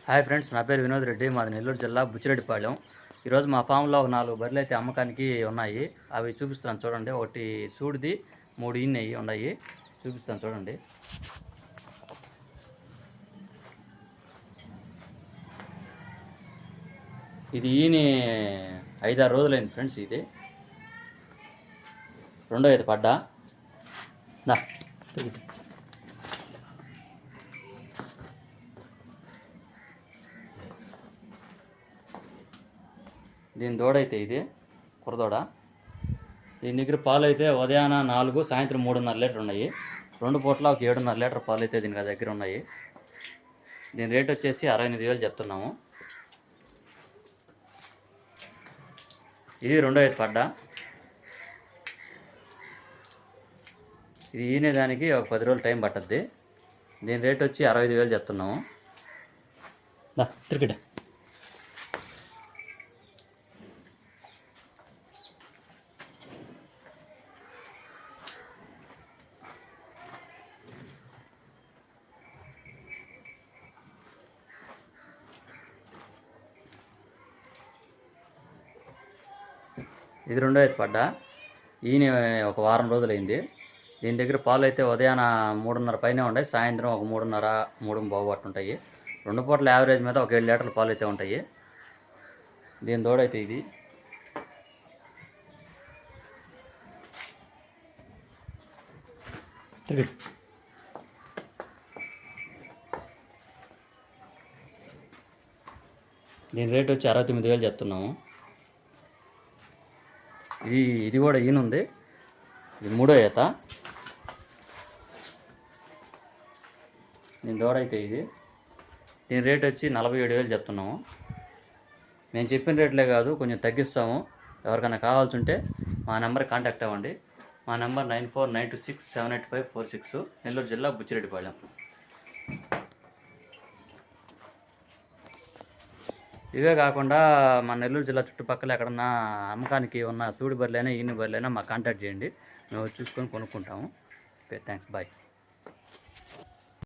Hi friends, నా పేరు వినోద్ రెడ్డి. మాది నెల్లూరు జిల్లా బుచ్చిరెడ్డిపాళెం. ఈరోజు మా ఫామ్లో ఒక 4 బర్రెలు అయితే అమ్మకానికి ఉన్నాయి. అవి చూపిస్తాను చూడండి. ఒకటి సూడిది, 3 ఈనెయ్యి ఉన్నాయి. చూపిస్తాను చూడండి. ఇది ఈని 5-6 రోజులైంది ఫ్రెండ్స్. ఇది రెండో అయితే పడ్డా. దీని దూడైతే ఇది కురదూడ. దీని దగ్గర పాలు అయితే ఉదయాన 4, సాయంత్రం 3.5 లీటర్ ఉన్నాయి. 2 పూట్ల ఒక 7.5 లీటర్ పాలు అయితే దీనికి దగ్గర ఉన్నాయి. దీని రేట్ వచ్చేసి 68,000 చెప్తున్నాము. ఇది రెండో అయితే పడ్డా. ఇది ఈనేదానికి ఒక 10 రోజులు టైం పట్టద్ది. దీని రేట్ వచ్చి 65,000 చెప్తున్నాము. క్రికెట్ ఇది రెండో అయితే పడ్డా. ఈయన ఒక వారం రోజులైంది. దీని దగ్గర పాలు అయితే ఉదయాన 3.5 పైనే ఉంటాయి. సాయంత్రం ఒక 3.5, 3.25 అట్టు ఉంటాయి. 2 పూటల యావరేజ్ మీద ఒక 7 లీటర్ల పాలు అయితే ఉంటాయి. దీని దూడైతే ఇది. దీని రేట్ వచ్చి 69,000 చెప్తున్నాము. ఇది కూడా ఈయనుంది. ఇది మూడో ఈత. దీని దూడైతే ఇది. దీని రేట్ వచ్చి 47,000 చెప్తున్నాము. నేను చెప్పిన రేట్లే కాదు, కొంచెం తగ్గిస్తాము. ఎవరికైనా కావాల్సి ఉంటే మా నెంబర్కి కాంటాక్ట్ అవ్వండి. మా నెంబర్ 9492678546, నెల్లూరు జిల్లా బుచ్చిరెడ్డిపాళెం. ఇవే కాకుండా మన నెల్లూరు జిల్లా చుట్టుపక్కల ఎక్కడన్నా అమ్మకానికి ఉన్న సూడి బర్రెలైనా ఈని బర్రెలైనా మాకు కాంటాక్ట్ చేయండి. మేము చూసుకొని కొనుక్కుంటాము. Okay, thanks, bye.